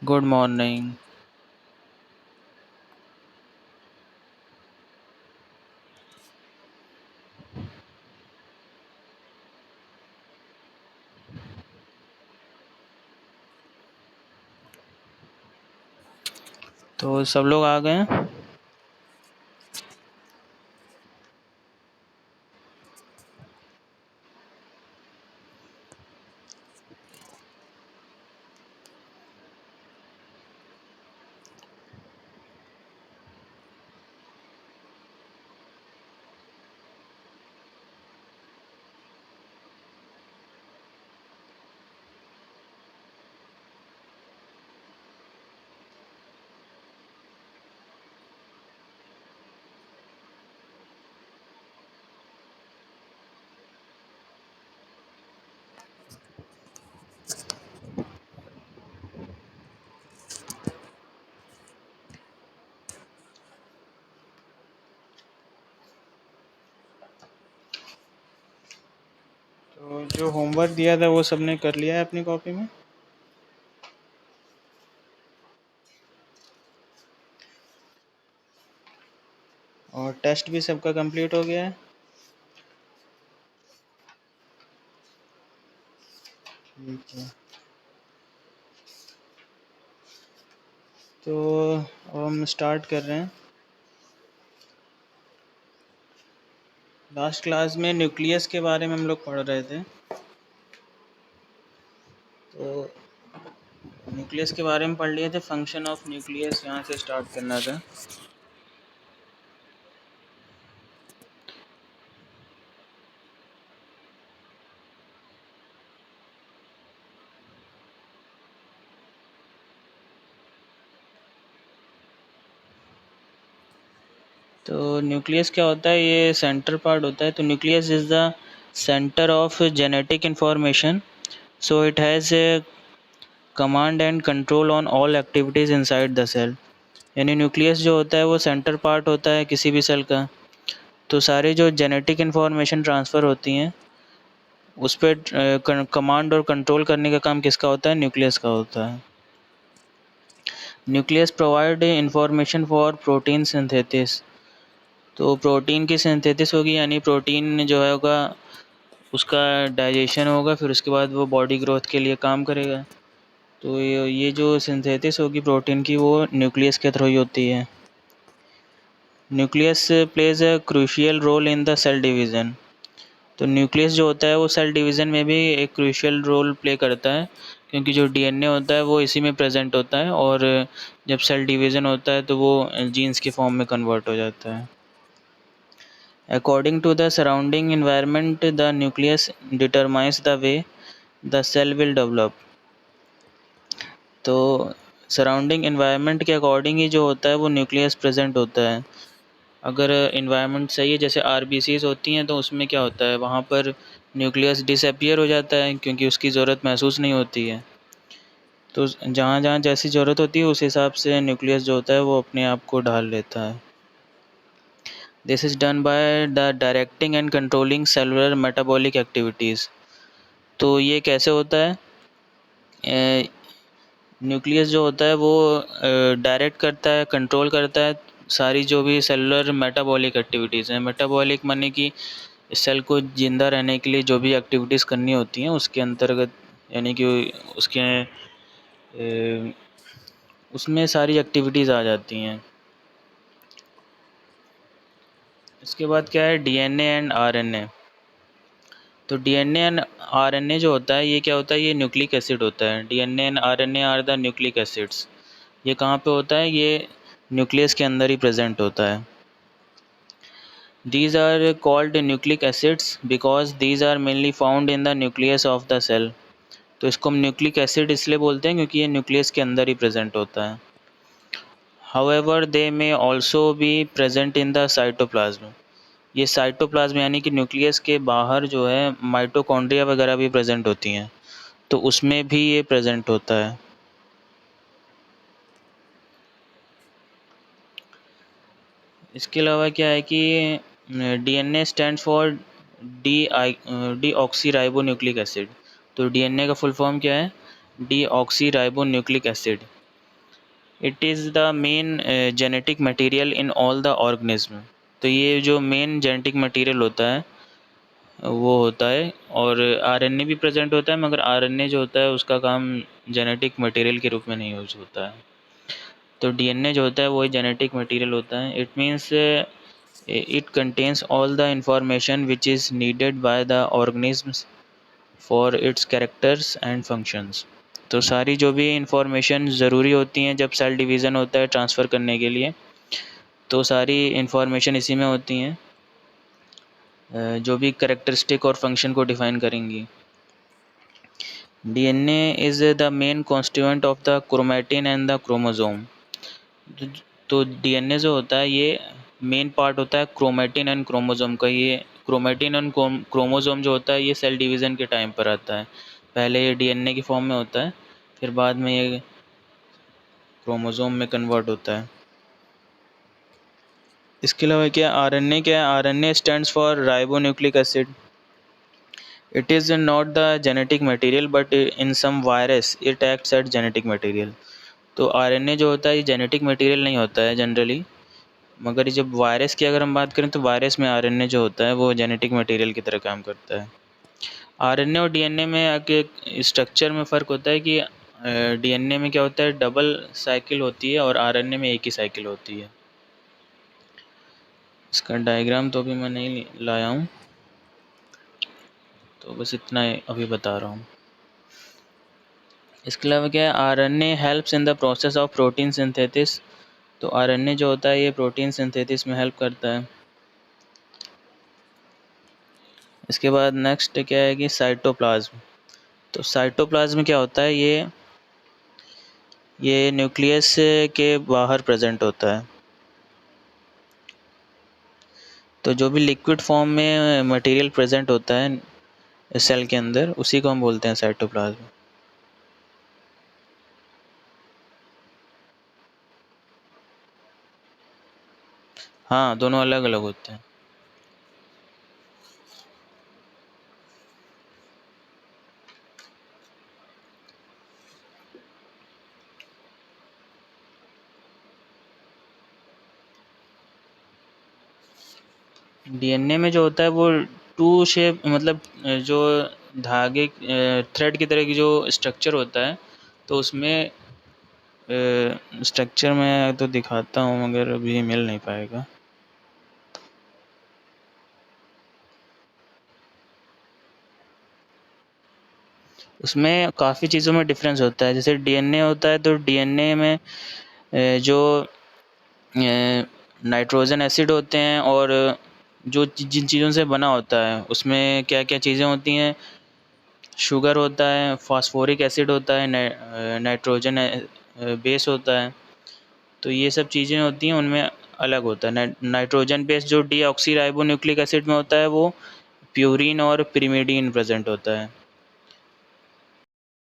Good morning. तो सब लोग आ गए हैं। तो जो होमवर्क दिया था वो सबने कर लिया है अपनी कॉपी में। और टेस्ट भी सबका कंप्लीट हो गया है। ठीक है। तो अब हम स्टार्ट कर रहे हैं। लास्ट क्लास में न्यूक्लियस के बारे में हम लोग पढ़ रहे थे। तो न्यूक्लियस के बारे में पढ़ लिए थे। फंक्शन ऑफ न्यूक्लियस यहाँ से स्टार्ट करना था। तो न्यूक्लियस क्या होता है? ये सेंटर पार्ट होता है। तो nucleus is the center of genetic information. So it has command and control on all activities inside the cell. यानी न्यूक्लियस जो होता है वो सेंटर पार्ट होता है किसी भी सेल का। तो सारे जो जेनेटिक इन्फॉर्मेशन ट्रांसफ़र होती हैं उस पर कमांड और कंट्रोल करने का काम किसका होता है? न्यूक्लियस का होता है। Nucleus provide information for protein synthesis. तो प्रोटीन की सिंथेसिस होगी, यानी प्रोटीन जो है होगा उसका डाइजेशन होगा, फिर उसके बाद वो बॉडी ग्रोथ के लिए काम करेगा। तो ये जो सिंथेसिस होगी प्रोटीन की वो न्यूक्लियस के थ्रू ही होती है। Nucleus plays a crucial role in the cell division. तो न्यूक्लियस जो होता है वो सेल डिवीज़न में भी एक क्रूशियल रोल प्ले करता है, क्योंकि जो डीएनए होता है वो इसी में प्रेजेंट होता है, और जब सेल डिवीज़न होता है तो वो जीन्स के फॉर्म में कन्वर्ट हो जाता है। According to the surrounding environment the nucleus determines the way the cell will develop. तो सराउंडिंग इन्वायरमेंट के अकॉर्डिंग ही जो होता है वो न्यूक्लियस प्रेजेंट होता है। अगर इन्वायरमेंट सही है, जैसे आरबीसीज होती हैं, तो उसमें क्या होता है वहाँ पर न्यूक्लियस डिसअपीयर हो जाता है क्योंकि उसकी ज़रूरत महसूस नहीं होती है। तो जहाँ जहाँ जैसी ज़रूरत होती है उस हिसाब से न्यूक्लियस जो होता है वो अपने आप को ढाल लेता है। This is done by the directing and controlling cellular metabolic activities. तो ये कैसे होता है? न्यूक्लियस जो होता है वो डायरेक्ट करता है, कंट्रोल करता है सारी जो भी सेलुलर मेटाबॉलिक एक्टिविटीज़ हैं। मेटाबॉलिक माने कि सेल को ज़िंदा रहने के लिए जो भी एक्टिविटीज़ करनी होती हैं उसके अंतर्गत, यानी कि उसके उसमें सारी एक्टिविटीज़ आ जाती हैं। इसके बाद क्या है? DNA and RNA. तो डीएनए एंड आरएनए जो होता है ये क्या होता है? ये न्यूक्लिक एसिड होता है। DNA and RNA are the nucleic acids. ये कहाँ पे होता है? ये न्यूक्लियस के अंदर ही प्रेजेंट होता है। These are called nucleic acids because these are mainly found in the nucleus of the cell। तो इसको हम न्यूक्लिक एसिड इसलिए बोलते हैं क्योंकि ये न्यूक्लियस के अंदर ही प्रेजेंट होता है। However, they may also be present in the cytoplasm। ये साइटोप्लाज्म यानी कि न्यूक्लियस के बाहर जो है माइटोकॉन्ड्रिया वगैरह भी प्रेजेंट होती हैं, तो उसमें भी ये प्रेजेंट होता है। इसके अलावा क्या है कि DNA stands for deoxy ribo nucleic acid. तो डीएनए का फुल फॉर्म क्या है? Deoxy ribo nucleic acid. It is the main genetic material in all the organism. तो ये जो मेन जेनेटिक मटेरियल होता है वो होता है, और आरएनए भी प्रेजेंट होता है, मगर आरएनए जो होता है उसका काम जेनेटिक मटेरियल के रूप में नहीं यूज होता है। तो डीएनए जो होता है वही जेनेटिक मटेरियल होता है। It means it contains all the information which is needed by the organisms for its characters and functions. तो सारी जो भी इंफॉर्मेशन ज़रूरी होती हैं जब सेल डिवीज़न होता है ट्रांसफ़र करने के लिए, तो सारी इंफॉर्मेशन इसी में होती हैं जो भी करेक्टरिस्टिक और फंक्शन को डिफ़ाइन करेंगी। DNA is the main constituent of the chromatin and the chromosome. तो डीएनए जो होता है ये मेन पार्ट होता है क्रोमैटिन एंड क्रोमोसोम का। ये क्रोमैटिन एंड क्रोमोसोम जो होता है ये सेल डिवीज़न के टाइम पर आता है। पहले ये डीएनए की फॉर्म में होता है, फिर बाद में ये क्रोमोसोम में कन्वर्ट होता है। इसके अलावा क्या है, RNA stands for ribonucleic acid. It is not the genetic material but in some virus it acts at genetic material. तो आरएनए जो होता है ये जेनेटिक मटेरियल नहीं होता है जनरली, मगर जब वायरस की अगर हम बात करें तो वायरस में आरएनए जो होता है वो जेनेटिक मटेरियल की तरह काम करता है। आरएनए और डीएनए में आगे स्ट्रक्चर में फ़र्क होता है कि डीएनए में क्या होता है डबल साइकिल होती है और आरएनए में एक ही साइकिल होती है। इसका डायग्राम तो अभी मैं नहीं लाया हूँ, तो बस इतना अभी बता रहा हूँ। इसके अलावा क्या है, RNA helps in the process of protein synthesis. तो आरएनए जो होता है ये प्रोटीन सिंथेसिस में हेल्प करता है। इसके बाद नेक्स्ट क्या है कि साइटोप्लाज्म। तो साइटोप्लाज्म में क्या होता है, ये न्यूक्लियस के बाहर प्रेजेंट होता है। तो जो भी लिक्विड फॉर्म में मटेरियल प्रेजेंट होता है सेल के अंदर उसी को हम बोलते हैं साइटोप्लाज्म। हाँ, दोनों अलग अलग होते हैं। डीएनए में जो होता है वो टू शेप, मतलब जो धागे थ्रेड की तरह की जो स्ट्रक्चर होता है, तो उसमें स्ट्रक्चर में तो दिखाता हूँ मगर अभी मिल नहीं पाएगा। उसमें काफ़ी चीज़ों में डिफरेंस होता है। जैसे डीएनए होता है तो डीएनए में जो नाइट्रोजन एसिड होते हैं और जो जिन चीज़ों से बना होता है उसमें क्या क्या चीज़ें होती हैं, शुगर होता है, फास्फोरिक एसिड होता है, नाइट्रोजन बेस होता है। तो ये सब चीज़ें होती हैं, उनमें अलग होता है। नाइट्रोजन बेस जो डीऑक्सी राइबोन्यूक्लिक एसिड में होता है वो प्यूरीन और पिरिमिडीन प्रेजेंट होता है।